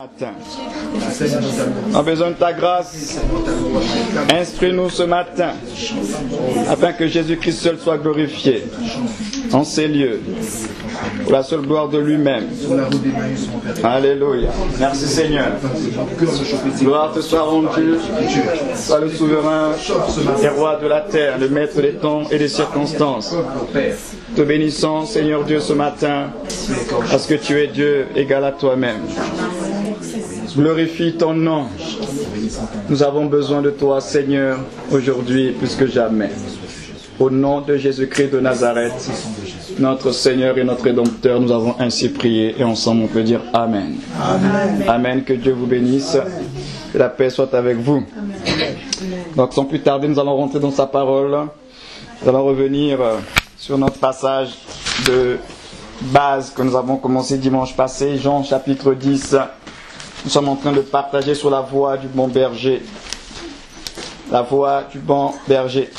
Matin. On a besoin de ta grâce. Instruis-nous ce matin afin que Jésus-Christ seul soit glorifié en ces lieux pour la seule gloire de lui-même. Alléluia. Merci Seigneur. Gloire te soit rendue. Sois le souverain et roi de la terre, le maître des temps et des circonstances. Te bénissons Seigneur Dieu ce matin parce que tu es Dieu égal à toi-même. Glorifie ton nom. Nous avons besoin de toi, Seigneur, aujourd'hui plus que jamais. Au nom de Jésus-Christ de Nazareth, notre Seigneur et notre Rédempteur, nous avons ainsi prié et ensemble on peut dire Amen. Amen. Amen. Que Dieu vous bénisse. Que la paix soit avec vous. Donc sans plus tarder, nous allons rentrer dans sa parole. Nous allons revenir sur notre passage de base que nous avons commencé dimanche passé, Jean chapitre 10. Nous sommes en train de partager sur la voie du bon berger. La voie du bon berger.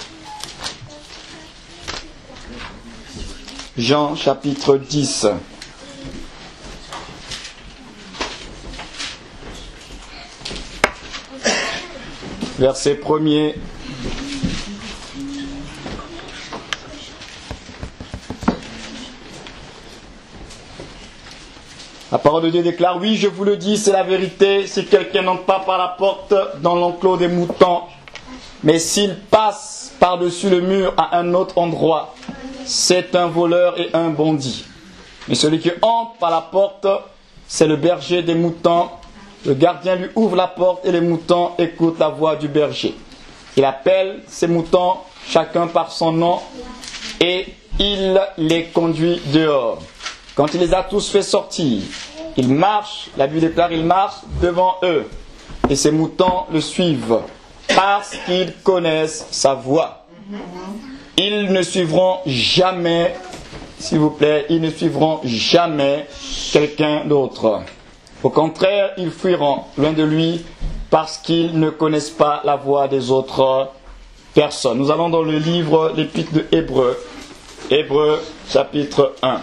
Jean chapitre 10. Verset 1er. La parole de Dieu déclare, oui, je vous le dis, c'est la vérité, si quelqu'un n'entre pas par la porte dans l'enclos des moutons, mais s'il passe par-dessus le mur à un autre endroit, c'est un voleur et un bandit. Mais celui qui entre par la porte, c'est le berger des moutons. Le gardien lui ouvre la porte et les moutons écoutent la voix du berger. Il appelle ses moutons, chacun par son nom, et il les conduit dehors. Quand il les a tous fait sortir, il marche, la Bible déclare, il marche devant eux. Et ces moutons le suivent parce qu'ils connaissent sa voix. Ils ne suivront jamais, s'il vous plaît, ils ne suivront jamais quelqu'un d'autre. Au contraire, ils fuiront loin de lui parce qu'ils ne connaissent pas la voix des autres personnes. Nous allons dans le livre, l'épître de Hébreux, Hébreux chapitre 1.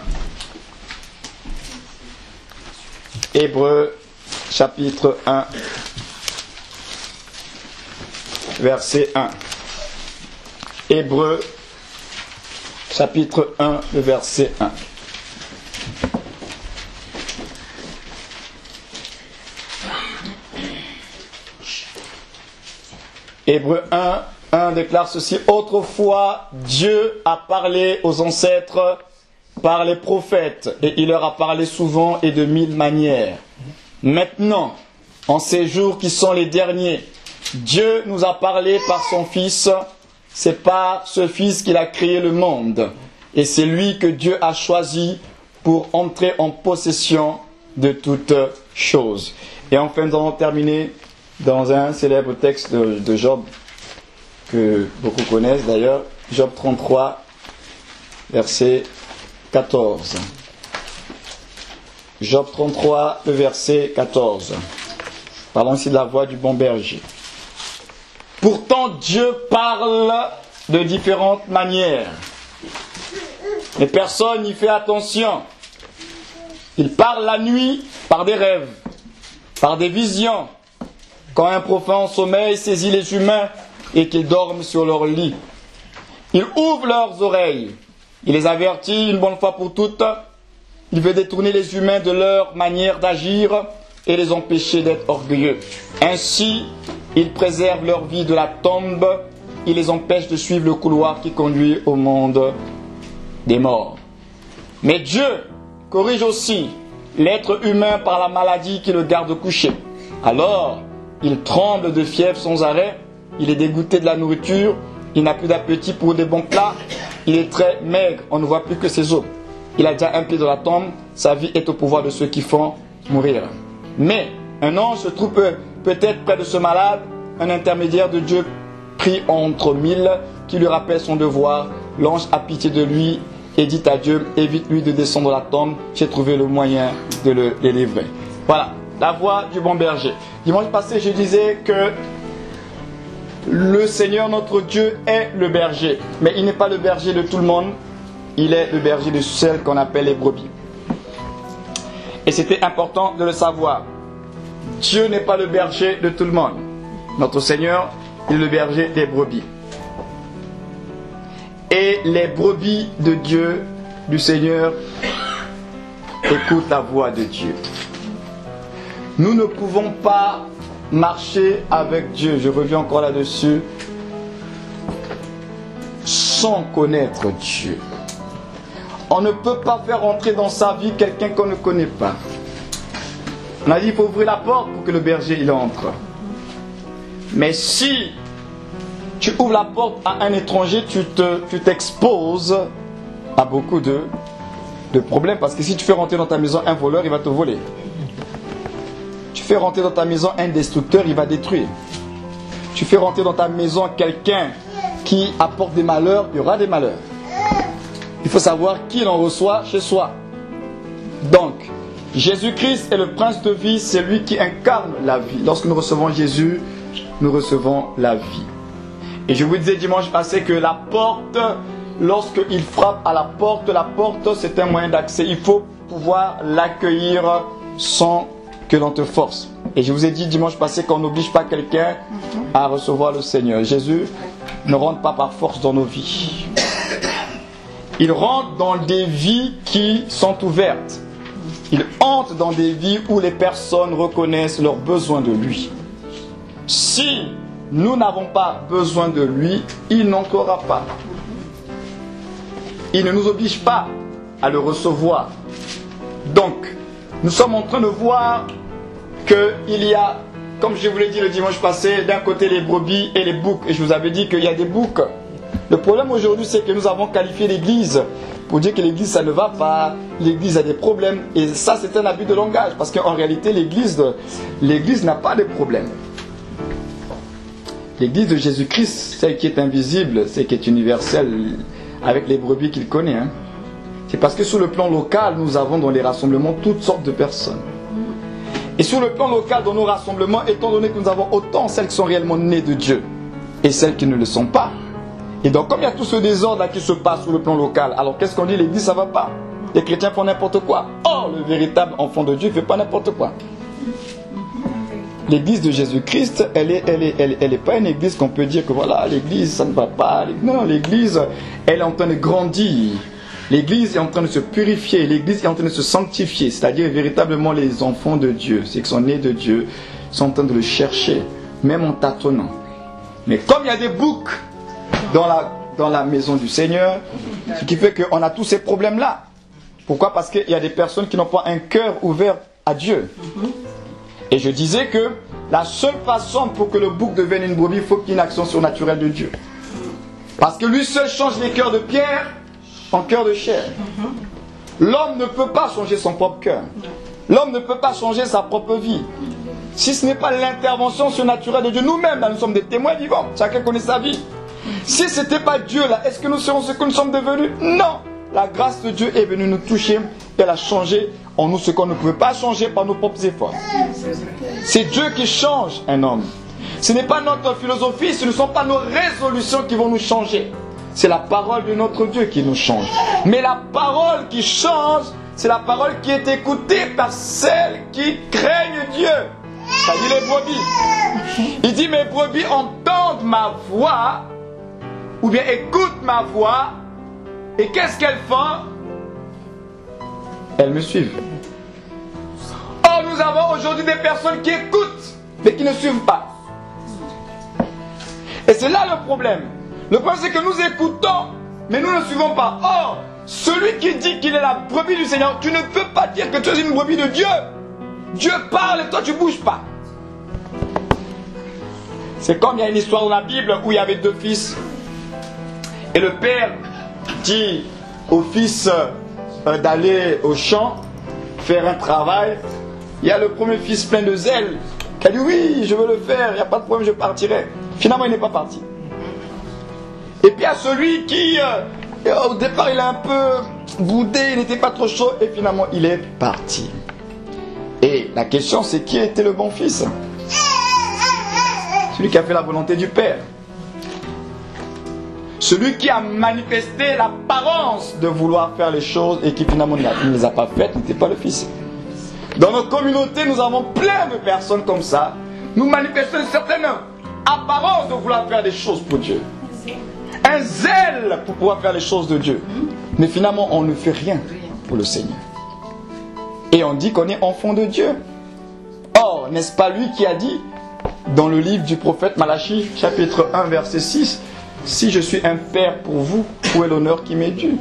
Hébreux chapitre 1, verset 1. Hébreux chapitre 1, le verset 1. Hébreux 1 déclare ceci. Autrefois, Dieu a parlé aux ancêtres par les prophètes, et il leur a parlé souvent et de mille manières. Maintenant, en ces jours qui sont les derniers, Dieu nous a parlé par son Fils. C'est par ce Fils qu'il a créé le monde. Et c'est lui que Dieu a choisi pour entrer en possession de toutes choses. Et enfin, nous allons terminer dans un célèbre texte de Job, que beaucoup connaissent d'ailleurs, Job 33, verset 14. Job 33, le verset 14. Parlons ici de la voix du bon berger. Pourtant, Dieu parle de différentes manières. Mais personne n'y fait attention. Il parle la nuit par des rêves, par des visions. Quand un profond sommeil saisit les humains et qu'ils dorment sur leur lit. Il ouvre leurs oreilles. Il les avertit une bonne fois pour toutes. Il veut détourner les humains de leur manière d'agir et les empêcher d'être orgueilleux. Ainsi, il préserve leur vie de la tombe. Il les empêche de suivre le couloir qui conduit au monde des morts. Mais Dieu corrige aussi l'être humain par la maladie qui le garde couché. Alors, il tremble de fièvre sans arrêt. Il est dégoûté de la nourriture. Il n'a plus d'appétit pour des bons plats. Il est très maigre, on ne voit plus que ses os. Il a déjà un pied dans la tombe, sa vie est au pouvoir de ceux qui font mourir. Mais un ange se trouve peut-être près de ce malade, un intermédiaire de Dieu pris entre mille, qui lui rappelle son devoir. L'ange a pitié de lui et dit à Dieu, évite-lui de descendre la tombe, j'ai trouvé le moyen de le délivrer. Voilà, la voix du bon berger. Dimanche passé, je disais que le Seigneur notre Dieu est le berger, mais il n'est pas le berger de tout le monde, il est le berger de celles qu'on appelle les brebis. Et c'était important de le savoir. Dieu n'est pas le berger de tout le monde. Notre Seigneur, il est le berger des brebis. Et les brebis de Dieu, du Seigneur, écoutent la voix de Dieu. Nous ne pouvons pas marcher avec Dieu, je reviens encore là-dessus, sans connaître Dieu. On ne peut pas faire entrer dans sa vie quelqu'un qu'on ne connaît pas. On a dit qu'il faut ouvrir la porte pour que le berger il entre. Mais si tu ouvres la porte à un étranger, tu t'exposes à beaucoup de problèmes. Parce que si tu fais rentrer dans ta maison un voleur, il va te voler. Tu fais rentrer dans ta maison un destructeur, il va détruire. Tu fais rentrer dans ta maison quelqu'un qui apporte des malheurs, il y aura des malheurs. Il faut savoir qui l'on reçoit chez soi. Donc, Jésus-Christ est le prince de vie, c'est lui qui incarne la vie. Lorsque nous recevons Jésus, nous recevons la vie. Et je vous disais dimanche passé que la porte, lorsqu'il frappe à la porte c'est un moyen d'accès. Il faut pouvoir l'accueillir sans que l'on te force. Et je vous ai dit dimanche passé qu'on n'oblige pas quelqu'un à recevoir le Seigneur. Jésus ne rentre pas par force dans nos vies. Il rentre dans des vies qui sont ouvertes. Il entre dans des vies où les personnes reconnaissent leurs besoins de lui. Si nous n'avons pas besoin de lui, il n'entrera pas. Il ne nous oblige pas à le recevoir. Donc, nous sommes en train de voir qu'il y a, comme je vous l'ai dit le dimanche passé, d'un côté les brebis et les boucs. Et je vous avais dit qu'il y a des boucs. Le problème aujourd'hui, c'est que nous avons qualifié l'église pour dire que l'église, ça ne va pas, l'église a des problèmes. Et ça, c'est un abus de langage. Parce qu'en réalité, l'église n'a pas de problème. L'église de Jésus-Christ, celle qui est invisible, celle qui est universelle, avec les brebis qu'il connaît. Hein. C'est parce que sur le plan local, nous avons dans les rassemblements toutes sortes de personnes. Et sur le plan local, dans nos rassemblements, étant donné que nous avons autant celles qui sont réellement nées de Dieu et celles qui ne le sont pas. Et donc, comme il y a tout ce désordre qui se passe sur le plan local, alors qu'est-ce qu'on dit? L'église, ça ne va pas. Les chrétiens font n'importe quoi. Or, le véritable enfant de Dieu ne fait pas n'importe quoi. L'église de Jésus-Christ, elle est pas une église qu'on peut dire que voilà, l'église, ça ne va pas. Non, l'église, elle est en train de grandir. L'église est en train de se purifier. L'église est en train de se sanctifier. C'est-à-dire, véritablement, les enfants de Dieu, ceux qui sont nés de Dieu, sont en train de le chercher, même en tâtonnant. Mais comme il y a des boucs dans la maison du Seigneur, ce qui fait qu'on a tous ces problèmes-là. Pourquoi? Parce qu'il y a des personnes qui n'ont pas un cœur ouvert à Dieu. Et je disais que la seule façon pour que le bouc devienne une brebis, il faut qu'il y ait une action surnaturelle de Dieu. Parce que lui seul change les cœurs de pierre en cœur de chair. L'homme ne peut pas changer son propre cœur. L'homme ne peut pas changer sa propre vie. Si ce n'est pas l'intervention surnaturelle de Dieu, nous-mêmes, là, nous sommes des témoins vivants. Chacun connaît sa vie. Si ce n'était pas Dieu, là, est-ce que nous serons ce que nous sommes devenus? Non. La grâce de Dieu est venue nous toucher et elle a changé en nous ce qu'on ne pouvait pas changer par nos propres efforts. C'est Dieu qui change un homme. Ce n'est pas notre philosophie, ce ne sont pas nos résolutions qui vont nous changer. C'est la parole de notre Dieu qui nous change. Mais la parole qui change, c'est la parole qui est écoutée par celles qui craignent Dieu. Ça dit les brebis. Il dit mes brebis entendent ma voix, ou bien écoutent ma voix, et qu'est-ce qu'elles font? Elles me suivent. Or, nous avons aujourd'hui des personnes qui écoutent, mais qui ne suivent pas. Et c'est là le problème. Le problème, c'est que nous écoutons, mais nous ne suivons pas. Or, celui qui dit qu'il est la brebis du Seigneur, tu ne peux pas dire que tu es une brebis de Dieu. Dieu parle et toi, tu ne bouges pas. C'est comme il y a une histoire dans la Bible où il y avait deux fils. Et le père dit au fils d'aller au champ, faire un travail. Il y a le premier fils plein de zèle qui a dit oui, je veux le faire, il n'y a pas de problème, je partirai. Finalement, il n'est pas parti. Et puis il y a celui qui, au départ, il a un peu boudé, il n'était pas trop chaud, et finalement, il est parti. Et la question, c'est qui était le bon fils? Celui qui a fait la volonté du Père. Celui qui a manifesté l'apparence de vouloir faire les choses et qui finalement ne les a pas faites n'était pas le fils. Dans nos communautés, nous avons plein de personnes comme ça. Nous manifestons une certaine apparence de vouloir faire des choses pour Dieu. Un zèle pour pouvoir faire les choses de Dieu. Mais finalement, on ne fait rien pour le Seigneur. Et on dit qu'on est enfant de Dieu. Or, n'est-ce pas lui qui a dit, dans le livre du prophète Malachie, chapitre 1, verset 6, « Si je suis un père pour vous, où est l'honneur qui m'est dû?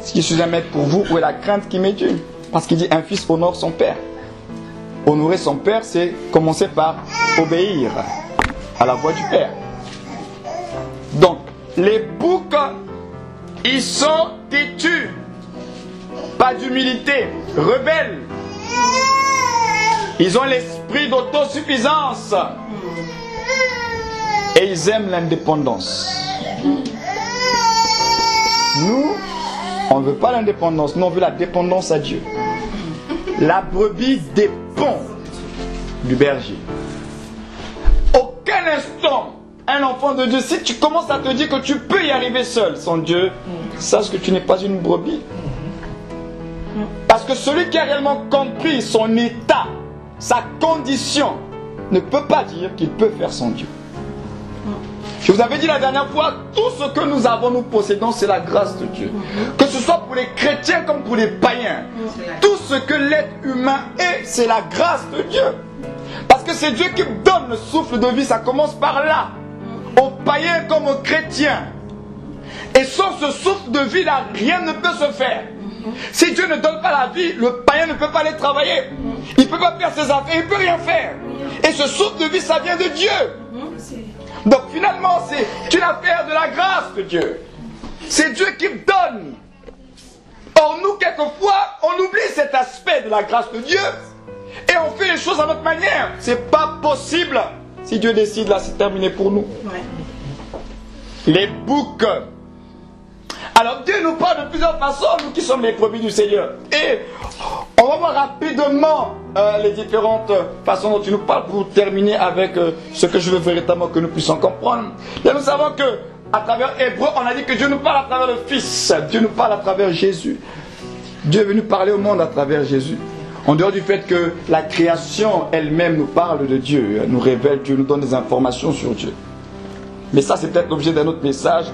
Si je suis un maître pour vous, où est la crainte qui m'est due ?» Parce qu'il dit, un fils honore son père. Honorer son père, c'est commencer par obéir à la voix du père. Donc, les boucs, ils sont têtus, pas d'humilité, rebelles. Ils ont l'esprit d'autosuffisance et ils aiment l'indépendance. Nous, on ne veut pas l'indépendance, nous on veut la dépendance à Dieu. La brebis dépend du berger. Aucun instant, un enfant de Dieu, si tu commences à te dire que tu peux y arriver seul sans Dieu, sache que tu n'es pas une brebis. Parce que celui qui a réellement compris son état, sa condition, ne peut pas dire qu'il peut faire sans Dieu. Je vous avais dit la dernière fois, tout ce que nous avons, nous possédons, c'est la grâce de Dieu. Que ce soit pour les chrétiens comme pour les païens. Tout ce que l'être humain est, c'est la grâce de Dieu. Parce que c'est Dieu qui donne le souffle de vie, ça commence par là. Aux païens comme aux chrétiens. Et sans ce souffle de vie-là, rien ne peut se faire. Si Dieu ne donne pas la vie, le païen ne peut pas aller travailler. Il ne peut pas faire ses affaires, il ne peut rien faire. Et ce souffle de vie, ça vient de Dieu. Donc finalement, c'est une affaire de la grâce de Dieu. C'est Dieu qui donne. Or nous, quelquefois, on oublie cet aspect de la grâce de Dieu. Et on fait les choses à notre manière. C'est pas possible. Si Dieu décide, là, c'est terminé pour nous. Les boucs. Alors Dieu nous parle de plusieurs façons, nous qui sommes les brebis du Seigneur. Et on va voir rapidement les différentes façons dont il nous parle pour terminer avec ce que je veux véritablement que nous puissions comprendre. Là, nous savons que à travers Hébreu, on a dit que Dieu nous parle à travers le Fils. Dieu nous parle à travers Jésus. Dieu est venu parler au monde à travers Jésus. En dehors du fait que la création elle-même nous parle de Dieu, nous révèle Dieu, nous donne des informations sur Dieu. Mais ça, c'est peut-être l'objet d'un autre message.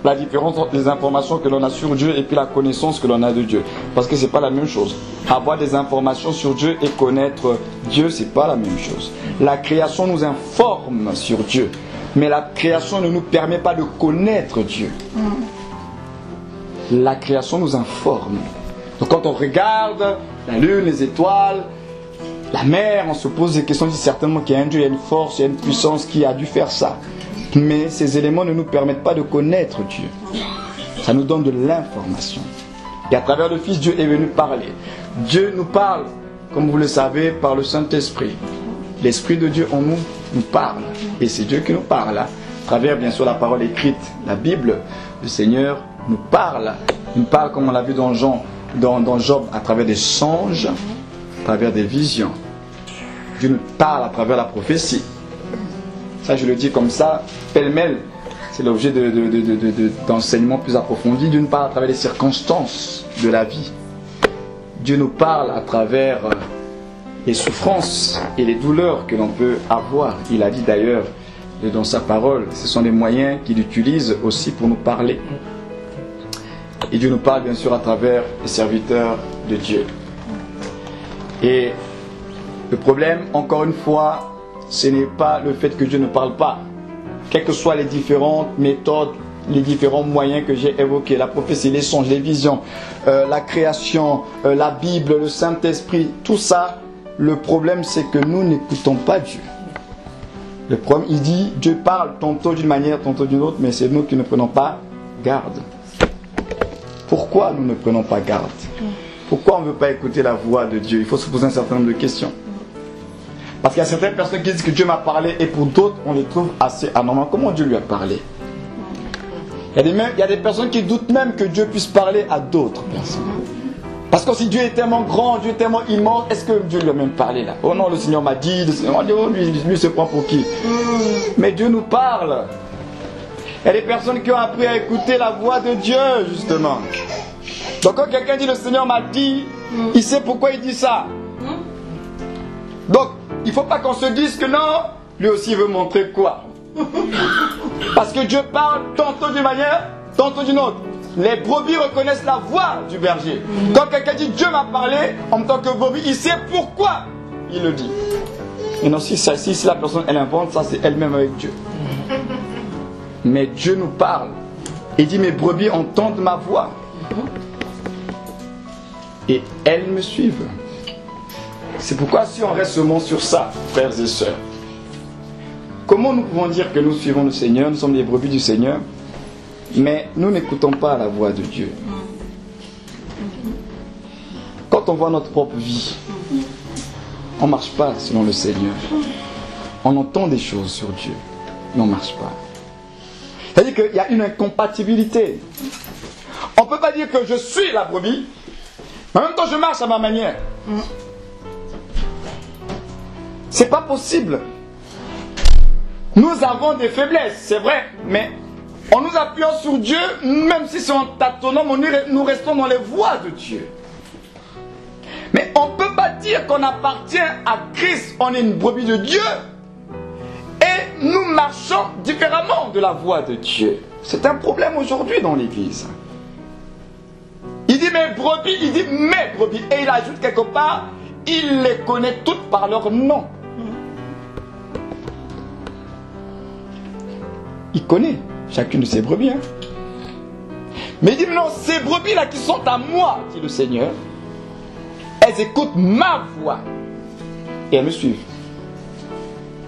La différence entre les informations que l'on a sur Dieu et puis la connaissance que l'on a de Dieu. Parce que c'est pas la même chose. Avoir des informations sur Dieu et connaître Dieu, c'est pas la même chose. La création nous informe sur Dieu. Mais la création ne nous permet pas de connaître Dieu. La création nous informe. Donc quand on regarde la lune, les étoiles, la mer, on se pose des questions, on dit certainement qu'il y a un Dieu, il y a une force, il y a une puissance qui a dû faire ça. Mais ces éléments ne nous permettent pas de connaître Dieu. Ça nous donne de l'information. Et à travers le Fils, Dieu est venu parler. Dieu nous parle, comme vous le savez, par le Saint-Esprit. L'Esprit de Dieu en nous nous parle. Et c'est Dieu qui nous parle. À travers, bien sûr, la parole écrite, la Bible, le Seigneur nous parle. Il nous parle, comme on l'a vu dans Job, à travers des songes, à travers des visions. Dieu nous parle à travers la prophétie. Ça, je le dis comme ça, pêle-mêle. C'est l'objet d'enseignements plus approfondis. Dieu nous parle à travers les circonstances de la vie. Dieu nous parle à travers les souffrances et les douleurs que l'on peut avoir. Il a dit d'ailleurs dans sa parole, ce sont des moyens qu'il utilise aussi pour nous parler. Et Dieu nous parle bien sûr à travers les serviteurs de Dieu. Et le problème, encore une fois, ce n'est pas le fait que Dieu ne parle pas. Quelles que soient les différentes méthodes, les différents moyens que j'ai évoqués, la prophétie, les songes, les visions, la création, la Bible, le Saint-Esprit, tout ça, le problème c'est que nous n'écoutons pas Dieu. Le problème, il dit, Dieu parle tantôt d'une manière, tantôt d'une autre, mais c'est nous qui ne prenons pas garde. Pourquoi nous ne prenons pas garde? Pourquoi on ne veut pas écouter la voix de Dieu? Il faut se poser un certain nombre de questions. Parce qu'il y a certaines personnes qui disent que Dieu m'a parlé et pour d'autres, on les trouve assez anormaux. Comment Dieu lui a parlé? Il y a des personnes qui doutent même que Dieu puisse parler à d'autres personnes. Parce que si Dieu est tellement grand, Dieu est tellement immense, est-ce que Dieu lui a même parlé là? Oh non, le Seigneur m'a dit, le Seigneur m'a dit, oh lui se prend pour qui? Mais Dieu nous parle. Il y a des personnes qui ont appris à écouter la voix de Dieu, justement. Donc quand quelqu'un dit le Seigneur m'a dit, il sait pourquoi il dit ça. Donc, il ne faut pas qu'on se dise que non, lui aussi veut montrer quoi. Parce que Dieu parle tantôt d'une manière, tantôt d'une autre. Les brebis reconnaissent la voix du berger. Quand quelqu'un dit Dieu m'a parlé, en tant que brebis, il sait pourquoi il le dit. Et non, si la personne elle invente, ça c'est elle-même avec Dieu. Mais Dieu nous parle. Il dit mes brebis entendent ma voix. Et elles me suivent. C'est pourquoi si on reste seulement sur ça, frères et sœurs, comment nous pouvons dire que nous suivons le Seigneur, nous sommes les brebis du Seigneur, mais nous n'écoutons pas la voix de Dieu? Quand on voit notre propre vie, on ne marche pas selon le Seigneur. On entend des choses sur Dieu, mais on ne marche pas. C'est-à-dire qu'il y a une incompatibilité. On ne peut pas dire que je suis la brebis, mais en même temps je marche à ma manière. C'est pas possible. Nous avons des faiblesses, c'est vrai, mais en nous appuyant sur Dieu, même si c'est en tâtonnant, nous restons dans les voies de Dieu. Mais on ne peut pas dire qu'on appartient à Christ, on est une brebis de Dieu, et nous marchons différemment de la voie de Dieu. C'est un problème aujourd'hui dans l'Église. Il dit mes brebis, il dit mes brebis, et il ajoute quelque part, il les connaît toutes par leur nom. Il connaît chacune de ses brebis. Hein. Mais il dit non, ces brebis-là qui sont à moi, dit le Seigneur, elles écoutent ma voix et elles me suivent.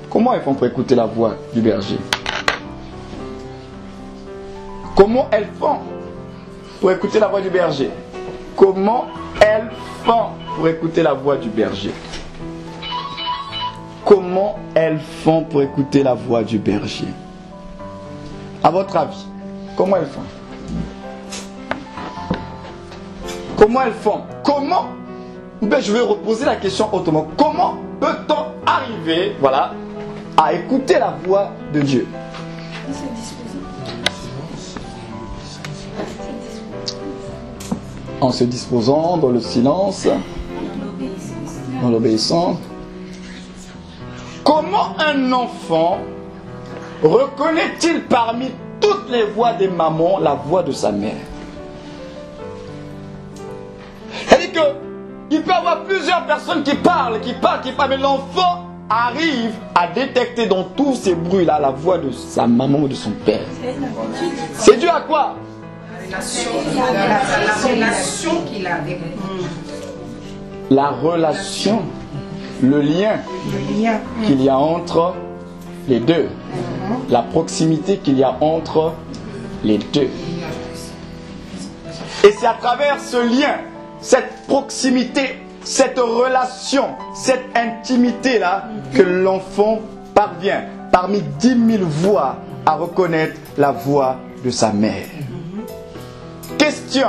Comment elles font pour écouter la voix du berger? Comment elles font pour écouter la voix du berger? Comment elles font pour écouter la voix du berger? Comment elles font pour écouter la voix du berger? À votre avis, comment elles font? Comment elles font? Comment? Ben, je vais reposer la question autrement. Comment peut-on arriver, voilà, à écouter la voix de Dieu? En se disposant dans le silence, dans l'obéissance. Comment un enfant reconnaît-il parmi toutes les voix des mamans la voix de sa mère? C'est-à-dire qu'il peut y avoir plusieurs personnes qui parlent, mais l'enfant arrive à détecter dans tous ces bruits-là la voix de sa maman ou de son père. C'est dû à quoi? La relation qu'il a avec nous. La relation, le lien qu'il y a entre les deux. La proximité qu'il y a entre les deux. Et c'est à travers ce lien, cette proximité, cette relation, cette intimité-là, que l'enfant parvient, parmi 10 000 voix, à reconnaître la voix de sa mère. Question.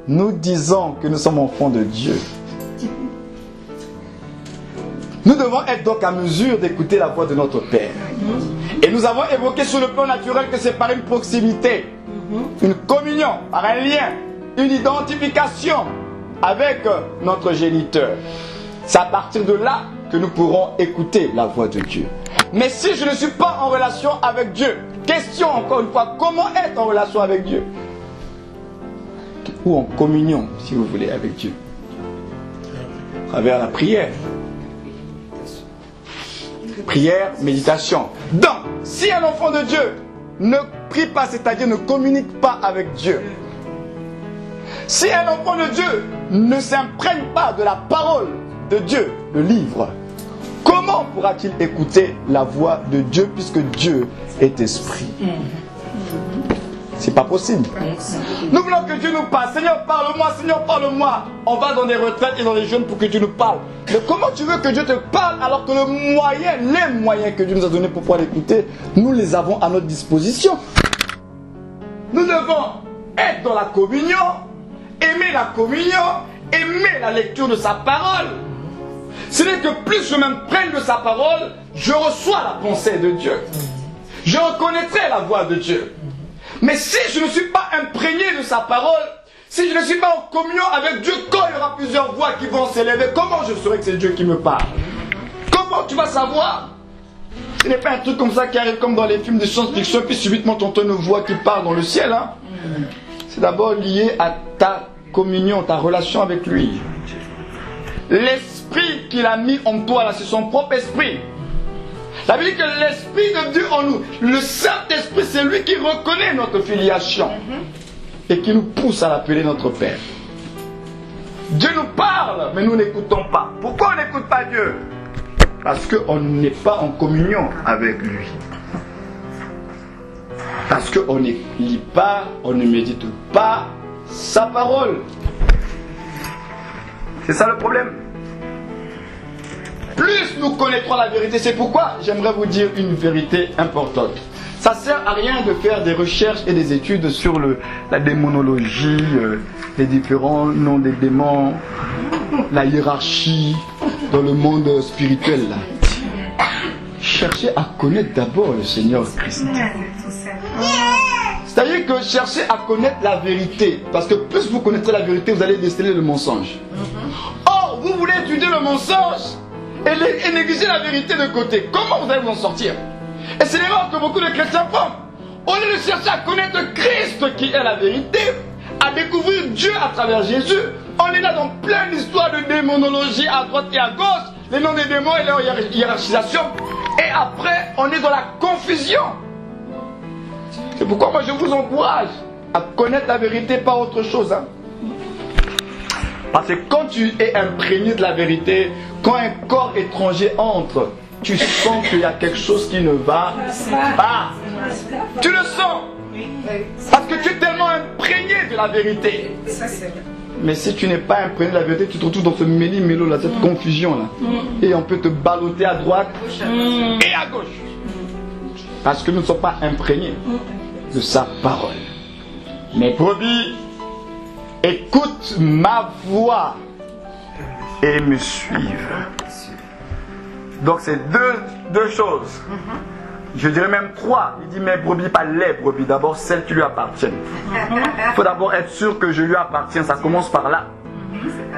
Nous disons que nous sommes enfants de Dieu. Nous devons être donc à mesure d'écouter la voix de notre Père. Et nous avons évoqué sur le plan naturel que c'est par une proximité, une communion, par un lien, une identification avec notre géniteur. C'est à partir de là que nous pourrons écouter la voix de Dieu. Mais si je ne suis pas en relation avec Dieu, question encore une fois, comment être en relation avec Dieu? Ou en communion, si vous voulez, avec Dieu. À travers la prière. Prière, méditation. Donc, si un enfant de Dieu ne prie pas, c'est-à-dire ne communique pas avec Dieu, si un enfant de Dieu ne s'imprègne pas de la parole de Dieu, le livre, comment pourra-t-il écouter la voix de Dieu puisque Dieu est esprit? C'est pas possible. Nous voulons que Dieu nous parle. Seigneur, parle-moi, Seigneur, parle-moi. On va dans des retraites et dans les jeûnes pour que Dieu nous parle. Mais comment tu veux que Dieu te parle alors que les moyens que Dieu nous a donnés pour pouvoir l'écouter, nous les avons à notre disposition? Nous devons être dans la communion, aimer la communion, aimer la lecture de sa parole. Ce n'est que plus je m'imprègne de sa parole, je reçois la pensée de Dieu. Je reconnaîtrai la voix de Dieu. Mais si je ne suis pas imprégné de sa parole, si je ne suis pas en communion avec Dieu, quand il y aura plusieurs voix qui vont s'élever, comment je saurai que c'est Dieu qui me parle? tu vas savoir. Ce n'est pas un truc comme ça qui arrive comme dans les films de science-fiction, puis subitement tu entends une voix qui part dans le ciel. Hein. C'est d'abord lié à ta communion, ta relation avec lui. L'esprit qu'il a mis en toi, là, c'est son propre esprit. Ça veut dire que l'esprit de Dieu en nous, le Saint-Esprit, c'est lui qui reconnaît notre filiation et qui nous pousse à l'appeler notre Père. Dieu nous parle, mais nous n'écoutons pas. Pourquoi on n'écoute pas Dieu? Parce qu'on n'est pas en communion avec lui. Parce qu'on ne lit pas, on ne médite pas sa parole. C'est ça le problème. Plus nous connaîtrons la vérité, c'est pourquoi j'aimerais vous dire une vérité importante. Ça ne sert à rien de faire des recherches et des études sur la démonologie, les différents noms des démons, la hiérarchie dans le monde spirituel. Là. Cherchez à connaître d'abord le Seigneur Christ. C'est-à-dire que cherchez à connaître la vérité. Parce que plus vous connaîtrez la vérité, vous allez déceler le mensonge. Or, vous voulez étudier le mensonge et négliger la vérité de côté. Comment vous allez vous en sortir? Et c'est l'erreur que beaucoup de chrétiens font. Au lieu de chercher à connaître Christ qui est la vérité, à découvrir Dieu à travers Jésus, on est là dans plein d'histoires de démonologie à droite et à gauche, les noms des démons et leur hiérarchisation. Et après, on est dans la confusion. C'est pourquoi moi je vous encourage à connaître la vérité, pas autre chose. Hein. Parce que quand tu es imprégné de la vérité, quand un corps étranger entre, tu sens qu'il y a quelque chose qui ne va pas. Tu le sens. Parce que tu es tellement imprégné de la vérité. Mais si tu n'es pas imprégné de la vérité, tu te retrouves dans ce méli-mélo, là, cette confusion-là. Et on peut te balloter à droite et à gauche. Parce que nous ne sommes pas imprégnés de sa parole. Mes brebis, écoute ma voix et me suivent. Donc c'est deux choses. Je dirais même trois. Il dit mes brebis, pas les brebis. D'abord celles qui lui appartiennent. Il faut d'abord être sûr que je lui appartiens. Ça commence par là.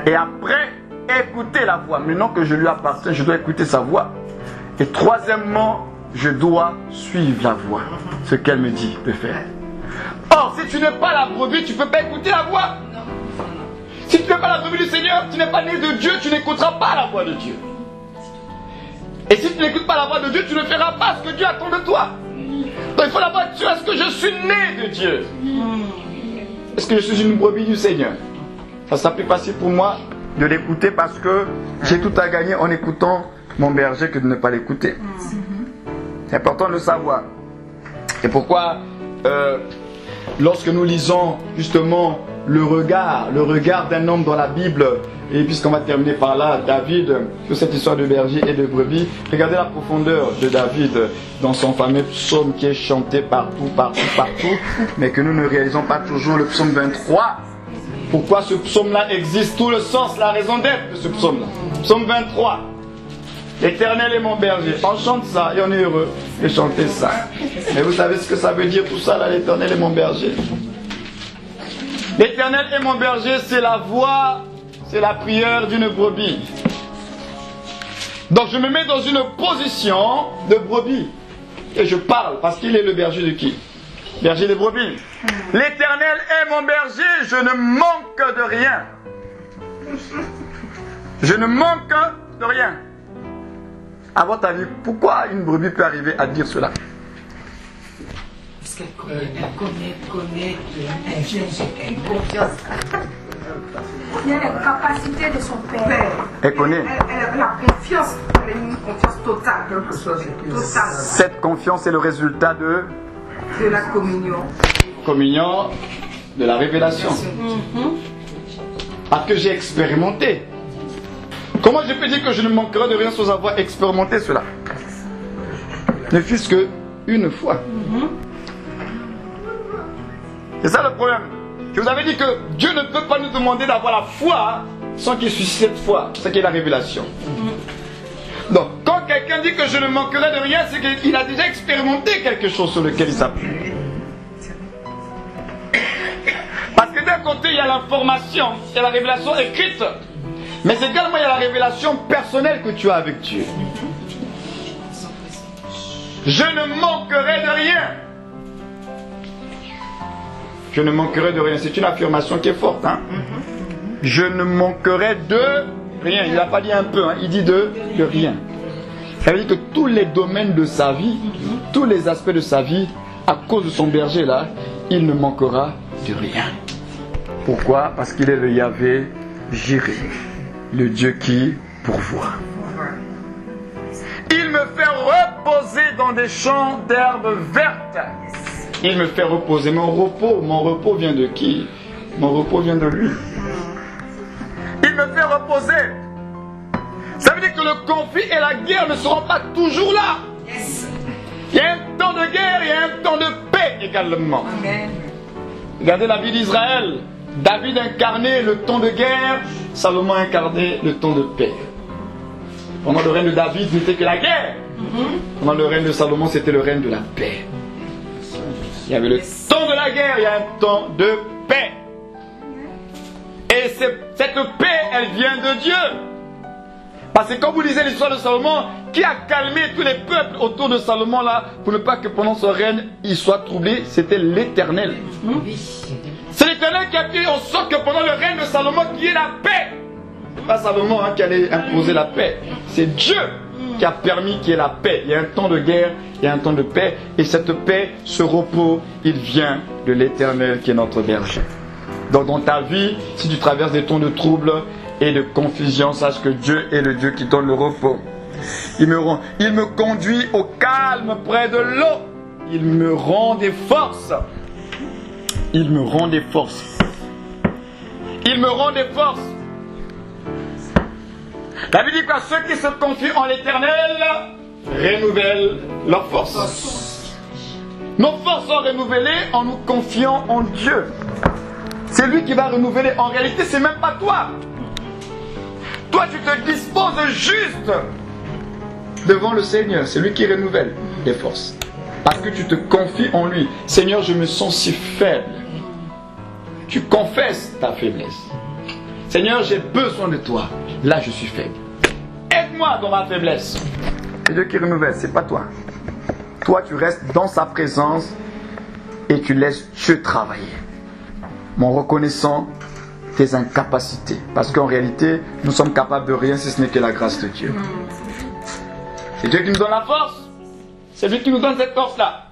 Et après, écouter la voix. Maintenant que je lui appartiens, je dois écouter sa voix. Et troisièmement, je dois suivre la voix. Ce qu'elle me dit de faire. Or, si tu n'es pas la brebis, tu ne peux pas écouter la voix. Si tu n'es pas la brebis du Seigneur, tu n'es pas né de Dieu, tu n'écouteras pas la voix de Dieu. Et si tu n'écoutes pas la voix de Dieu, tu ne feras pas ce que Dieu attend de toi. Donc il faut d'abord être sûr, est-ce que je suis né de Dieu? Est-ce que je suis une brebis du Seigneur? Ça sera plus facile pour moi de l'écouter parce que j'ai tout à gagner en écoutant mon berger que de ne pas l'écouter. C'est important de le savoir. Et pourquoi lorsque nous lisons justement le regard d'un homme dans la Bible, et puisqu'on va terminer par là, David, sur cette histoire de berger et de brebis, regardez la profondeur de David dans son fameux psaume qui est chanté partout, mais que nous ne réalisons pas toujours, le psaume 23. Pourquoi ce psaume-là existe, tout le sens, la raison d'être de ce psaume-là. Psaume 23. L'Éternel est mon berger. On chante ça et on est heureux de chanter ça. Mais vous savez ce que ça veut dire tout ça là, l'Éternel est mon berger? L'Éternel est mon berger, c'est la voix, c'est la prière d'une brebis. Donc je me mets dans une position de brebis. Et je parle parce qu'il est le berger de qui? Berger des brebis. L'Éternel est mon berger, je ne manque de rien. Je ne manque de rien. À votre avis, pourquoi une brebis peut arriver à dire cela? Parce qu'elle connaît une confiance. Il y a la capacité de son père. Elle connaît. Elle a confiance, elle a une confiance totale. Totale. Cette confiance est le résultat de la communion. Communion, de la révélation. Parce que j'ai expérimenté. Comment je peux dire que je ne manquerai de rien sans avoir expérimenté cela? Ne fût-ce que une fois. C'est ça le problème. Je vous avais dit que Dieu ne peut pas nous demander d'avoir la foi sans qu'il suscite cette foi. C'est ça qui est la révélation. Donc, quand quelqu'un dit que je ne manquerai de rien, c'est qu'il a déjà expérimenté quelque chose sur lequel il s'appuie. Parce que d'un côté, il y a l'information, il y a la révélation écrite. Mais également il y a la révélation personnelle que tu as avec Dieu. Je ne manquerai de rien. Je ne manquerai de rien. C'est une affirmation qui est forte. Hein? Je ne manquerai de rien. Il n'a pas dit un peu, hein? Il dit de rien. Ça veut dire que tous les domaines de sa vie, tous les aspects de sa vie, à cause de son berger là, il ne manquera de rien. Pourquoi? Parce qu'il est le Yahvé Jireh, le Dieu qui pourvoit. Il me fait reposer dans des champs d'herbes vertes. Il me fait reposer. Mon repos vient de qui? Mon repos vient de lui. Il me fait reposer. Ça veut dire que le conflit et la guerre ne seront pas toujours là. Il y a un temps de guerre, il y a un temps de paix également. Amen. Regardez la vie d'Israël. David incarnait le temps de guerre, Salomon incarnait le temps de paix. Pendant le règne de David, ce n'était que la guerre. Pendant le règne de Salomon, c'était le règne de la paix. Il y avait le temps de la guerre, il y a un temps de paix. Et cette paix, elle vient de Dieu. Parce que quand vous lisez l'histoire de Salomon, qui a calmé tous les peuples autour de Salomon là, pour ne pas que pendant son règne, il soit troublé, c'était l'Éternel. C'est l'Éternel qui a fait en sorte que pendant le règne de Salomon, qu'il y ait la paix. Ce n'est pas Salomon qui allait imposer la paix. C'est Dieu qui a permis qu'il y ait la paix. Il y a un temps de guerre, il y a un temps de paix. Et cette paix, ce repos, il vient de l'Éternel qui est notre berger. Donc dans ta vie, si tu traverses des temps de trouble et de confusion, sache que Dieu est le Dieu qui donne le repos. Il me conduit au calme près de l'eau. Il me rend des forces. Il me rend des forces. Il me rend des forces. La Bible dit que ceux qui se confient en l'Éternel renouvellent leurs forces. Nos forces sont renouvelées en nous confiant en Dieu. C'est lui qui va renouveler. En réalité, c'est même pas toi. Toi, tu te disposes juste devant le Seigneur. C'est lui qui renouvelle les forces. Parce que tu te confies en lui. Seigneur, je me sens si faible. Tu confesses ta faiblesse. Seigneur, j'ai besoin de toi. Là, je suis faible. Aide-moi dans ma faiblesse. C'est Dieu qui renouvelle, c'est pas toi. Toi, tu restes dans sa présence et tu laisses Dieu travailler. Mon reconnaissant tes incapacités. Parce qu'en réalité, nous sommes capables de rien si ce n'est que la grâce de Dieu. C'est Dieu qui nous donne la force. C'est lui qui nous donne cette force-là.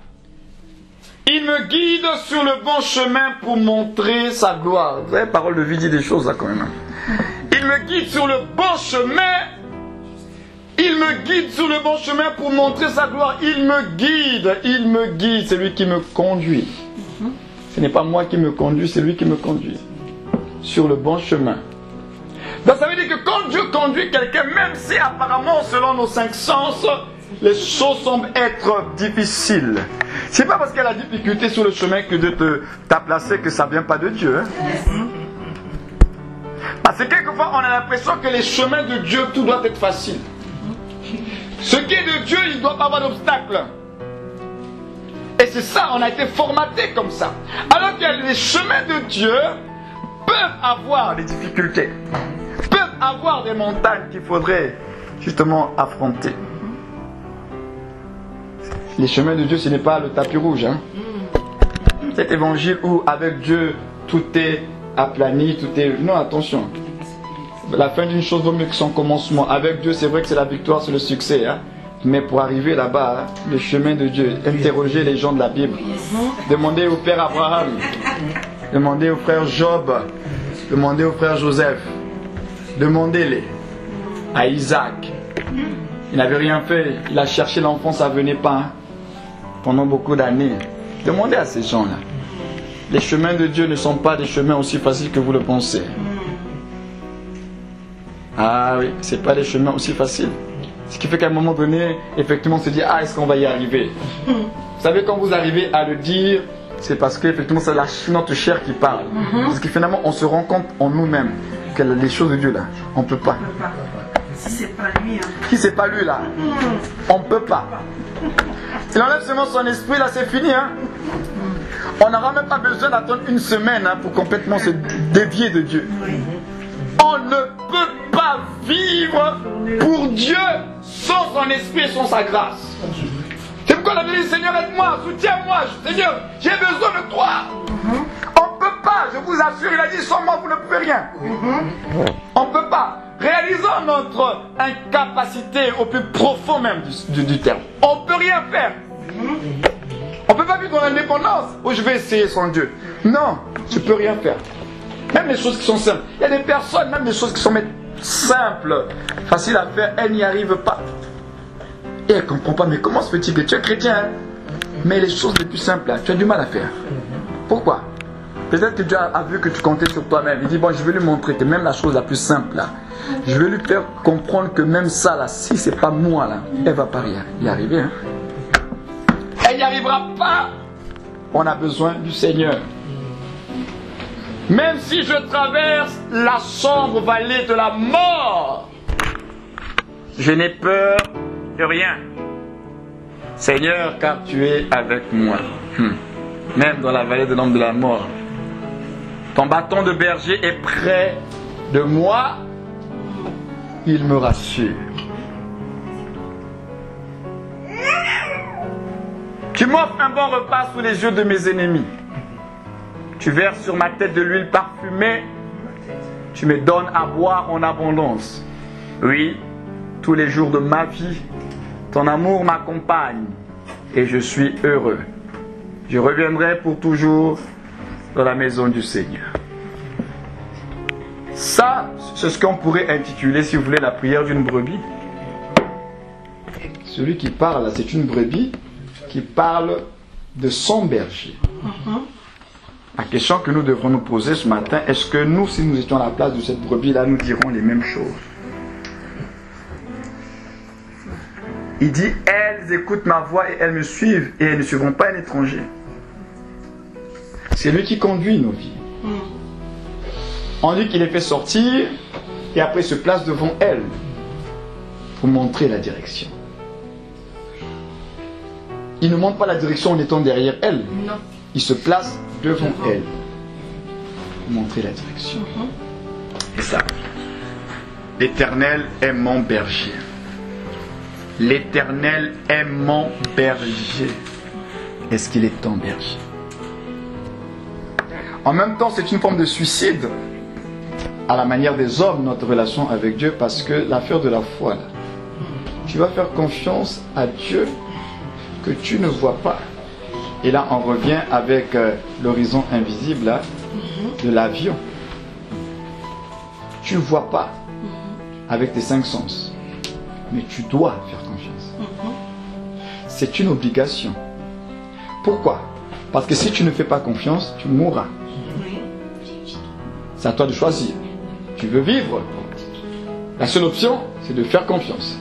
Il me guide sur le bon chemin pour montrer sa gloire. Vous savez, parole de vie dit des choses là quand même. Il me guide sur le bon chemin. Il me guide sur le bon chemin pour montrer sa gloire. Il me guide. C'est lui qui me conduit. Ce n'est pas moi qui me conduis, c'est lui qui me conduit. Sur le bon chemin. Donc ça veut dire que quand Dieu conduit quelqu'un, même si apparemment selon nos 5 sens, les choses semblent être difficiles. C'est pas parce qu'il y a la difficulté sur le chemin que Dieu t'a placé que ça vient pas de Dieu. Hein? Parce que quelquefois on a l'impression que les chemins de Dieu, tout doit être facile. Ce qui est de Dieu, il ne doit pas avoir d'obstacle. Et c'est ça, on a été formaté comme ça. Alors que les chemins de Dieu peuvent avoir des difficultés, peuvent avoir des montagnes qu'il faudrait justement affronter. Les chemins de Dieu, ce n'est pas le tapis rouge. Hein? Cet évangile où avec Dieu tout est aplani, tout est... Non, attention. La fin d'une chose vaut mieux que son commencement. Avec Dieu, c'est vrai que c'est la victoire, c'est le succès. Hein? Mais pour arriver là-bas, hein, le chemin de Dieu, interrogez les gens de la Bible. Demandez au père Abraham, demandez au frère Job, demandez au frère Joseph, demandez-les à Isaac. Il n'avait rien fait, il a cherché l'enfant, ça ne venait pas. Hein, pendant beaucoup d'années. Demandez à ces gens-là. Les chemins de Dieu ne sont pas des chemins aussi faciles que vous le pensez. Ah oui, ce n'est pas des chemins aussi faciles. Ce qui fait qu'à un moment donné, effectivement, on se dit, ah, est-ce qu'on va y arriver? Vous savez, quand vous arrivez à le dire, c'est parce qu'effectivement, c'est notre chair qui parle. Parce que finalement, on se rend compte en nous-mêmes que les choses de Dieu, là, on ne peut pas. Si c'est pas lui, hein. Si c'est pas lui, là, on ne peut pas. Il enlève seulement son esprit, là, c'est fini, hein. On n'aura même pas besoin d'attendre une semaine hein, pour complètement se dévier de Dieu. On ne peut pas vivre pour Dieu sans son esprit et sans sa grâce. C'est pourquoi on a dit, Seigneur, aide-moi, soutiens-moi, Seigneur, j'ai besoin de toi. On ne peut pas, je vous assure, il a dit, sans moi, vous ne pouvez rien. On ne peut pas. Réalisons notre incapacité au plus profond même du terme. On ne peut rien faire. On ne peut pas vivre dans l'indépendance où je vais essayer sans Dieu. Non, je ne peux rien faire. Même les choses qui sont simples. Il y a des personnes, même des choses qui sont simples, faciles à faire, elles n'y arrivent pas. Et elle ne comprend pas, mais comment se fait-il que tu es chrétien, hein? Mais les choses les plus simples, là, tu as du mal à faire. Pourquoi? Peut-être que Dieu a vu que tu comptais sur toi-même. Il dit, bon, je vais lui montrer que même la chose la plus simple, là, je vais lui faire comprendre que même ça, là, si c'est pas moi, là, elle ne va pas y arriver. Hein? Elle n'y arrivera pas. On a besoin du Seigneur. Même si je traverse la sombre vallée de la mort, je n'ai peur de rien. Seigneur, car tu es avec moi. Même dans la vallée de l'ombre de la mort. Ton bâton de berger est près de moi. Il me rassure. Tu m'offres un bon repas sous les yeux de mes ennemis. Tu verses sur ma tête de l'huile parfumée. Tu me donnes à boire en abondance. Oui, tous les jours de ma vie, ton amour m'accompagne et je suis heureux. Je reviendrai pour toujours dans la maison du Seigneur. Ça, c'est ce qu'on pourrait intituler, si vous voulez, la prière d'une brebis. Celui qui parle, c'est une brebis qui parle de son berger. La question que nous devrons nous poser ce matin, est-ce que nous, si nous étions à la place de cette brebis-là, nous dirons les mêmes choses? Il dit, elles écoutent ma voix et elles me suivent et elles ne suivront pas un étranger. C'est lui qui conduit nos vies. On dit qu'il les fait sortir et après se place devant elles pour montrer la direction. Il ne montre pas la direction en étant derrière elles. Non. Il se place devant elles pour montrer la direction. Et ça, l'Éternel est mon berger. L'Éternel est mon berger. Est-ce qu'il est ton berger? En même temps, c'est une forme de suicide à la manière des hommes, notre relation avec Dieu, parce que l'affaire de la foi, là, tu vas faire confiance à Dieu que tu ne vois pas. Et là, on revient avec l'horizon invisible là, de l'avion. Tu ne vois pas avec tes 5 sens, mais tu dois faire confiance. C'est une obligation. Pourquoi? Parce que si tu ne fais pas confiance, tu mourras. C'est à toi de choisir. Tu veux vivre? La seule option, c'est de faire confiance.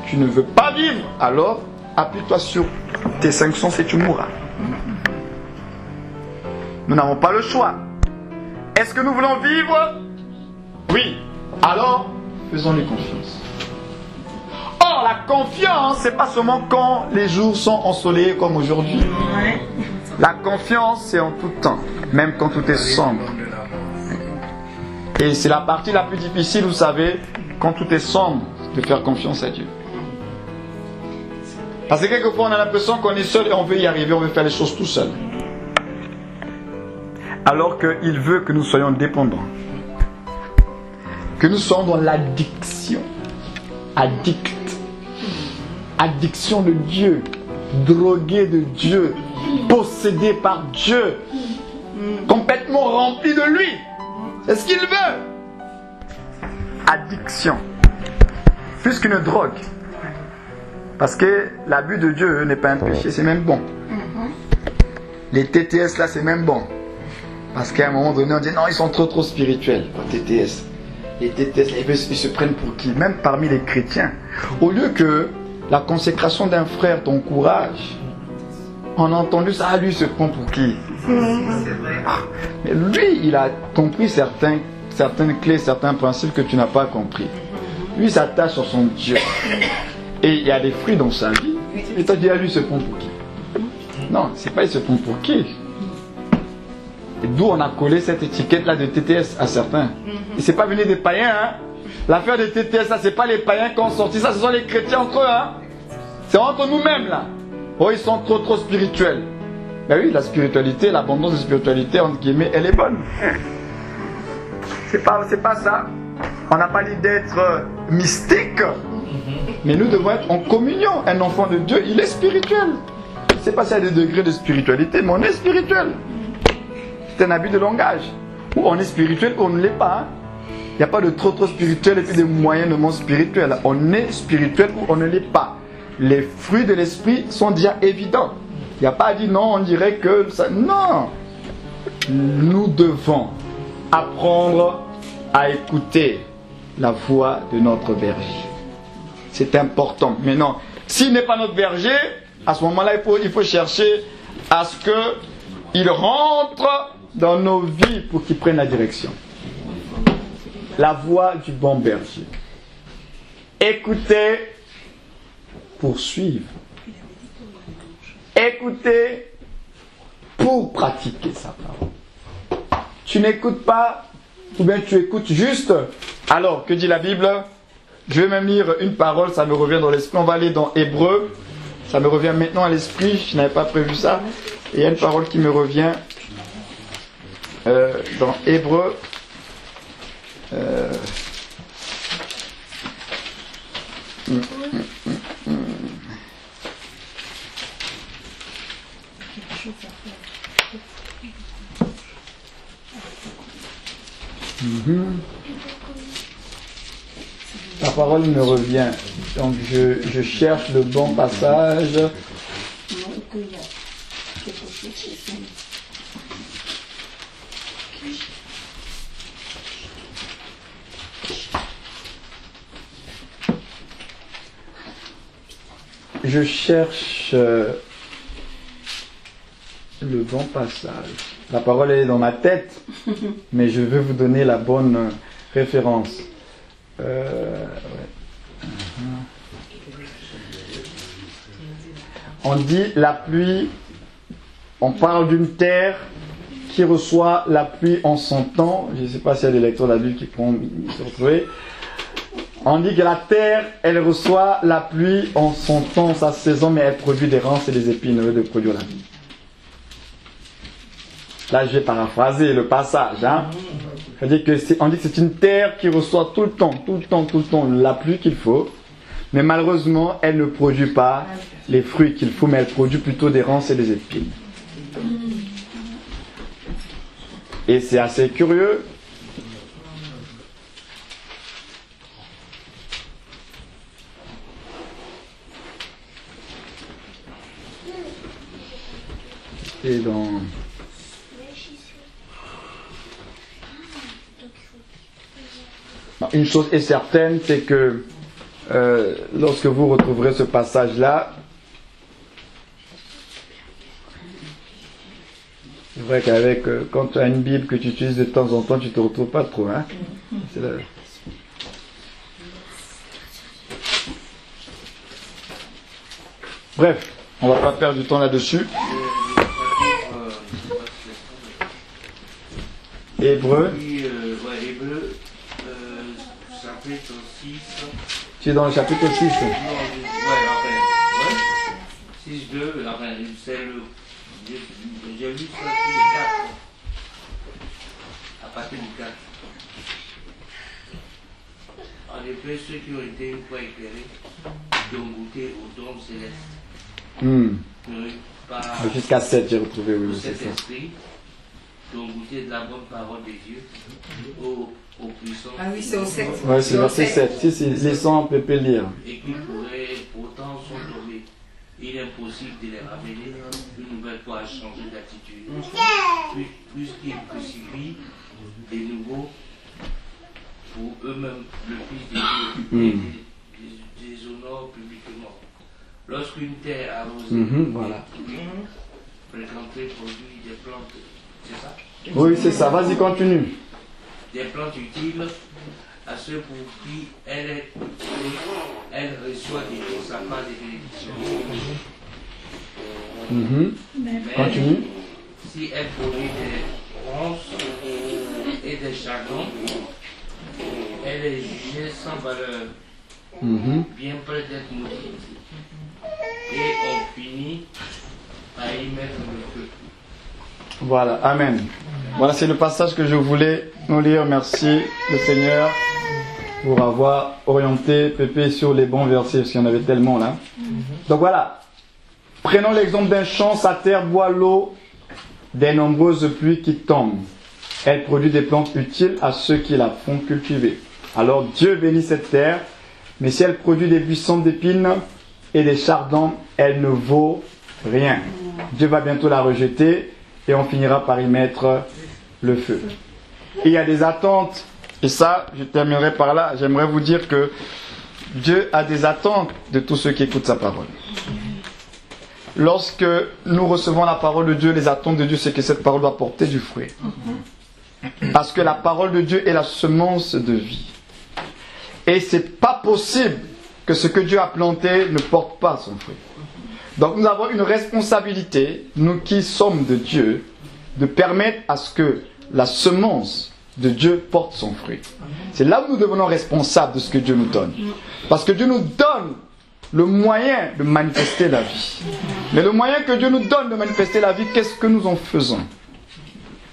Tu ne veux pas vivre, alors appuie-toi sur tes 5 sens et tu mourras. Nous n'avons pas le choix. Est-ce que nous voulons vivre? Oui. Alors, faisons-lui confiance. Or, la confiance, c'est pas seulement quand les jours sont ensoleillés comme aujourd'hui. La confiance, c'est en tout temps, même quand tout est sombre. Et c'est la partie la plus difficile, vous savez, quand tout est sombre, de faire confiance à Dieu. Parce que quelquefois, on a l'impression qu'on est seul et on veut y arriver, on veut faire les choses tout seul. Alors qu'il veut que nous soyons dépendants. Que nous soyons dans l'addiction. Addiction de Dieu. Drogué de Dieu. Possédé par Dieu. Complètement rempli de lui. C'est ce qu'il veut. Addiction. Plus qu'une drogue. Parce que l'abus de Dieu n'est pas un péché, c'est même bon. Les TTS là, c'est même bon. Parce qu'à un moment donné, on dit non, ils sont trop spirituels, les TTS. Les TTS, ils se prennent pour qui? Même parmi les chrétiens. Au lieu que la consécration d'un frère t'encourage, on a entendu ça, lui il se prend pour qui? Mais lui, il a compris certaines clés, certains principes que tu n'as pas compris. Lui, il s'attache sur son Dieu. Et il y a des fruits dans sa vie. Et toi, tu dis à lui, il se prend pour qui? Non, c'est pas il se prend pour qui. Et d'où on a collé cette étiquette-là de TTS à certains. Et c'est pas venu des païens, hein? L'affaire des TTS, ça, c'est pas les païens qui ont sorti ça, ce sont les chrétiens entre eux. Hein. C'est entre nous-mêmes, là. Oh, ils sont trop spirituels. Ben oui, la spiritualité, l'abondance de spiritualité, entre guillemets, elle est bonne. C'est pas ça. On n'a pas dit d'être mystique. Mais nous devons être en communion. Un enfant de Dieu, il est spirituel. Je ne sais pas s'il y a des degrés de spiritualité, mais on est spirituel. C'est un abus de langage. Ou on est spirituel ou on ne l'est pas. Hein. Il n'y a pas de trop spirituel et puis de moyennement spirituel. On est spirituel ou on ne l'est pas. Les fruits de l'esprit sont déjà évidents. Il n'y a pas à dire non, on dirait que ça... Non. Nous devons apprendre à écouter la voix de notre berger. C'est important. Maintenant, s'il n'est pas notre berger, à ce moment-là, il faut chercher à ce qu'il rentre dans nos vies pour qu'il prenne la direction. La voix du bon berger. Écoutez pour suivre. Écoutez pour pratiquer sa parole. Tu n'écoutes pas, ou bien tu écoutes juste. Alors, que dit la Bible? Je vais même lire une parole, ça me revient dans l'esprit. On va aller dans Hébreu. Ça me revient maintenant à l'esprit, je n'avais pas prévu ça. Et il y a une parole qui me revient dans Hébreu. La parole me revient. Donc je cherche le bon passage. Je cherche le bon passage. La parole est dans ma tête, mais je veux vous donner la bonne référence. On dit la pluie, on parle d'une terre qui reçoit la pluie en son temps. Je ne sais pas s'il y a des lecteurs de la Bible qui pourront se retrouver. On dit que la terre, elle reçoit la pluie en son temps, sa saison, mais elle produit des ronces et des épines au lieu de produire la vie. Là, je vais paraphraser le passage. Hein. On dit que c'est une terre qui reçoit tout le temps la pluie qu'il faut, mais malheureusement, elle ne produit pas les fruits qu'il faut, mais elle produit plutôt des ronces et des épines. Et c'est assez curieux. Et dans... Une chose est certaine, c'est que lorsque vous retrouverez ce passage-là, c'est vrai qu'avec quand tu as une Bible que tu utilises de temps en temps, tu ne te retrouves pas trop. Hein? C'est là. Bref, on ne va pas perdre du temps là-dessus. Hébreu. Hébreu, chapitre 6. Tu es dans le chapitre 6. Non, ouais. 6, 2, c'est le. J'ai lu ça sur le 4. À partir du 4. En effet, ceux qui ont été une fois éclairés ont goûté au don céleste. Jusqu'à 7, j'ai retrouvé, oui, c'est ça. Esprit, dont goûter de la bonne parole de Dieu aux puissants. Ah oui, c'est au 7. Oui, c'est verset 7. Si, les 100, on peut lire. Et qui pourraient pourtant sont tombés. Il est impossible de les ramener une nouvelle fois à changer d'attitude. Puisqu'ils crucifient de nouveau pour eux-mêmes le Fils de Dieu et déshonorent publiquement. Lorsqu'une terre arrosée voilà. fréquentée produit des plantes, c'est ça? Oui, c'est ça. Vas-y, continue. Des plantes utiles à ceux pour qui elle reçoit de sa part des bénédictions. Mais continue. si elle produit des ronces et des chagrons, elle est jugée sans valeur, bien près d'être maudite. Et on finit par y mettre le feu. Voilà, amen. Voilà, c'est le passage que je voulais nous lire. Merci le Seigneur pour avoir orienté Pépé sur les bons versets, parce qu'il y en avait tellement là. Donc voilà, prenons l'exemple d'un champ, sa terre boit l'eau des nombreuses pluies qui tombent. Elle produit des plantes utiles à ceux qui la font cultiver. Alors Dieu bénit cette terre, mais si elle produit des buissons d'épines et des chardons, elle ne vaut rien. Dieu va bientôt la rejeter et on finira par y mettre le feu. Et il y a des attentes, et ça, je terminerai par là. J'aimerais vous dire que Dieu a des attentes de tous ceux qui écoutent sa parole. Lorsque nous recevons la parole de Dieu, les attentes de Dieu, c'est que cette parole doit porter du fruit. Parce que la parole de Dieu est la semence de vie. Et c'est pas possible que ce que Dieu a planté ne porte pas son fruit. Donc nous avons une responsabilité, nous qui sommes de Dieu, de permettre à ce que la semence de Dieu porte son fruit. C'est là où nous devenons responsables de ce que Dieu nous donne. Parce que Dieu nous donne le moyen de manifester la vie. Mais le moyen que Dieu nous donne de manifester la vie, qu'est-ce que nous en faisons?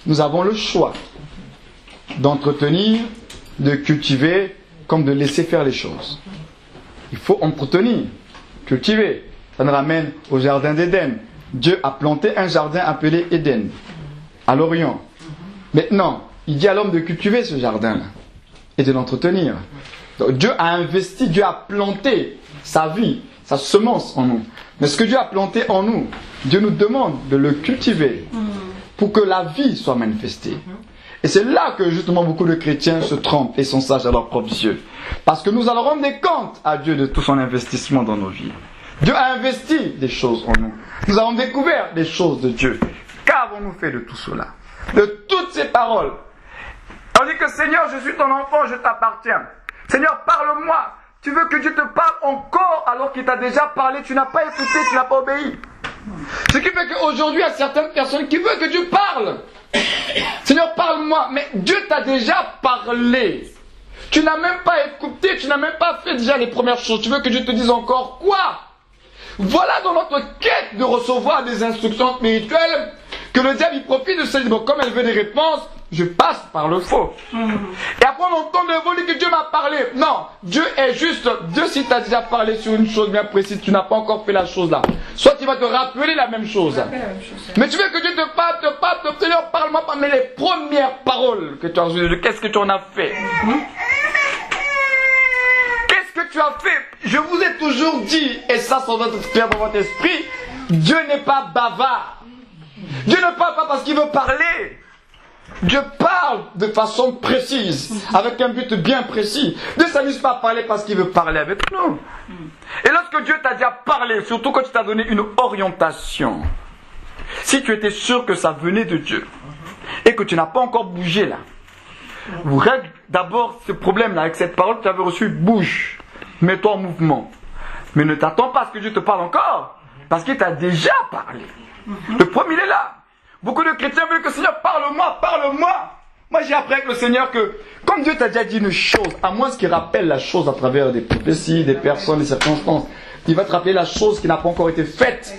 Nous avons le choix d'entretenir, de cultiver, comme de laisser faire les choses. Il faut entretenir, cultiver. Ça nous ramène au jardin d'Éden. Dieu a planté un jardin appelé Éden, à l'Orient. Maintenant, il dit à l'homme de cultiver ce jardin-là et de l'entretenir. Donc, Dieu a investi, Dieu a planté sa vie, sa semence en nous. Mais ce que Dieu a planté en nous, Dieu nous demande de le cultiver pour que la vie soit manifestée. Et c'est là que justement beaucoup de chrétiens se trompent et sont sages à leurs propres yeux. Parce que nous allons rendre des comptes à Dieu de tout son investissement dans nos vies. Dieu a investi des choses en nous. Nous avons découvert des choses de Dieu. Qu'avons-nous fait de tout cela? De toutes ces paroles. On dit que Seigneur, je suis ton enfant, je t'appartiens. Seigneur, parle-moi. Tu veux que Dieu te parle encore alors qu'il t'a déjà parlé, tu n'as pas écouté, tu n'as pas obéi. Ce qui fait qu'aujourd'hui, il y a certaines personnes qui veulent que Dieu parle. Seigneur, parle-moi. Mais Dieu t'a déjà parlé. Tu n'as même pas écouté, tu n'as même pas fait déjà les premières choses. Tu veux que Dieu te dise encore quoi? Voilà dans notre quête de recevoir des instructions spirituelles que le diable il profite de ça. Bon, comme elle veut des réponses, je passe par le faux. Et après on entend de vous dire que Dieu m'a parlé. Non, Dieu est juste. Dieu si t'a déjà parlé sur une chose bien précise, tu n'as pas encore fait la chose là. Soit il va te rappeler la même chose. Mais tu veux que Dieu te parle, Seigneur, parle-moi pas. Mais les premières paroles que tu as reçues, qu'est-ce que tu en as fait? Qu'est-ce que tu as fait? Je vous ai toujours dit, et ça doit être clair dans votre esprit, Dieu n'est pas bavard. Dieu ne parle pas parce qu'il veut parler. Dieu parle de façon précise, avec un but bien précis. Dieu ne s'amuse pas à parler parce qu'il veut parler avec nous. Et lorsque Dieu t'a déjà parlé, surtout quand il t'a donné une orientation, si tu étais sûr que ça venait de Dieu, et que tu n'as pas encore bougé là, vous règle d'abord ce problème-là avec cette parole que tu avais reçue, bouge, mets-toi en mouvement. Mais ne t'attends pas à ce que Dieu te parle encore, parce qu'il t'a déjà parlé. Le premier, il est là. Beaucoup de chrétiens veulent que le Seigneur parle-moi, parle-moi. Moi, j'ai appris avec le Seigneur que, comme Dieu t'a déjà dit une chose, à moins qu'il rappelle la chose à travers des prophéties, des personnes, des circonstances, il va te rappeler la chose qui n'a pas encore été faite.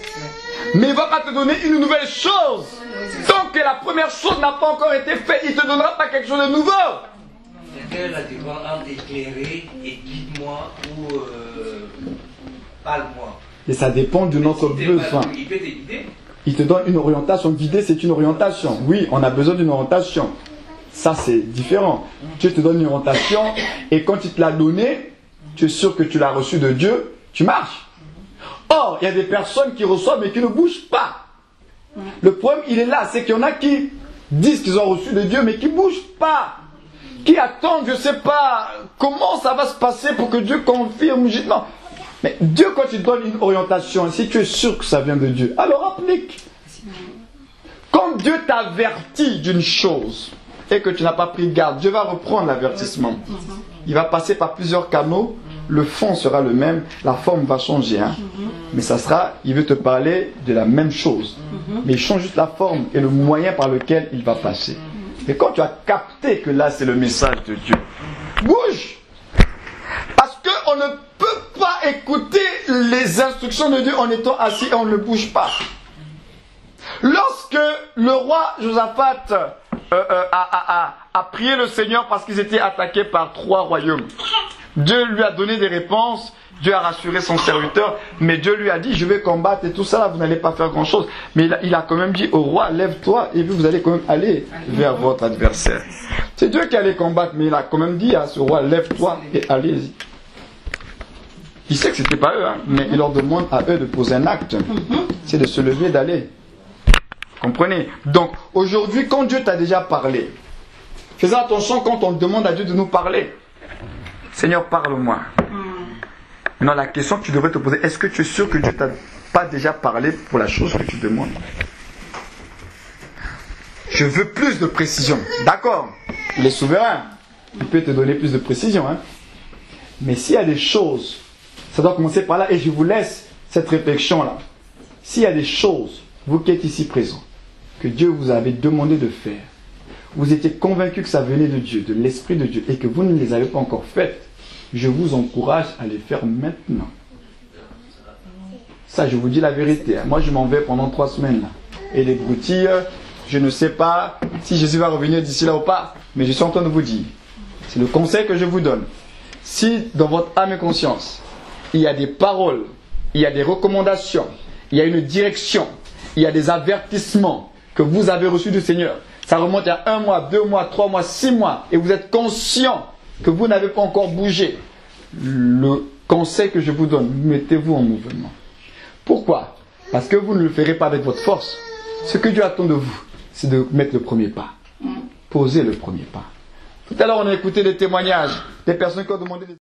Mais il ne va pas te donner une nouvelle chose. Tant que la première chose n'a pas encore été faite, il ne te donnera pas quelque chose de nouveau. C'est quelle la différence entre éclairer et guide-moi ou parle-moi? Et ça dépend de notre besoin. Il peut te guider. Il te donne une orientation. Guider, c'est une orientation. Oui, on a besoin d'une orientation. Ça, c'est différent. Dieu te donne une orientation et quand il te l'a donnée, tu es sûr que tu l'as reçue de Dieu, tu marches. Or, il y a des personnes qui reçoivent mais qui ne bougent pas. Le problème, il est là. C'est qu'il y en a qui disent qu'ils ont reçu de Dieu mais qui ne bougent pas. Qui attendent, je ne sais pas, comment ça va se passer pour que Dieu confirme. Non. Mais Dieu, quand il donne une orientation, si tu es sûr que ça vient de Dieu, alors applique. Quand Dieu t'avertit d'une chose et que tu n'as pas pris garde, Dieu va reprendre l'avertissement. Il va passer par plusieurs canaux, le fond sera le même, la forme va changer. Mais ça sera, il veut te parler de la même chose. Mais il change juste la forme et le moyen par lequel il va passer. Et quand tu as capté que là c'est le message de Dieu, bouge. Parce qu'on ne peut pas écouter les instructions de Dieu en étant assis et on ne bouge pas. Lorsque le roi Josaphat a prié le Seigneur parce qu'ils étaient attaqués par 3 royaumes, Dieu lui a donné des réponses, Dieu a rassuré son serviteur, mais Dieu lui a dit, je vais combattre et tout ça, là, vous n'allez pas faire grand chose. Mais il a quand même dit au roi, lève-toi et puis vous allez quand même aller vers votre adversaire. C'est Dieu qui allait combattre, mais il a quand même dit à ce roi, lève-toi et allez-y. Il sait que ce n'était pas eux, hein, mais il leur demande à eux de poser un acte. C'est de se lever et d'aller. Comprenez? Donc, aujourd'hui, quand Dieu t'a déjà parlé, fais attention quand on demande à Dieu de nous parler. Seigneur, parle-moi. Maintenant, la question que tu devrais te poser, est-ce que tu es sûr que Dieu t'a pas déjà parlé pour la chose que tu demandes? Je veux plus de précision. D'accord, il est souverain. Il peut te donner plus de précision. Hein. Mais s'il y a des choses, ça doit commencer par là, et je vous laisse cette réflexion-là. S'il y a des choses, vous qui êtes ici présents, que Dieu vous avait demandé de faire, vous étiez convaincu que ça venait de Dieu, de l'Esprit de Dieu, et que vous ne les avez pas encore faites, je vous encourage à les faire maintenant. Ça, je vous dis la vérité. Hein. Moi, je m'en vais pendant 3 semaines. Là. Et les broutilles, je ne sais pas si Jésus va revenir d'ici là ou pas, mais je suis en train de vous dire. C'est le conseil que je vous donne. Si dans votre âme et conscience, il y a des paroles, il y a des recommandations, il y a une direction, il y a des avertissements que vous avez reçus du Seigneur, ça remonte à 1 mois, 2 mois, 3 mois, 6 mois, et vous êtes conscient que vous n'avez pas encore bougé, le conseil que je vous donne, mettez-vous en mouvement. Pourquoi? Parce que vous ne le ferez pas avec votre force. Ce que Dieu attend de vous, c'est de mettre le premier pas. Posez le premier pas. Tout à l'heure, on a écouté des témoignages des personnes qui ont demandé des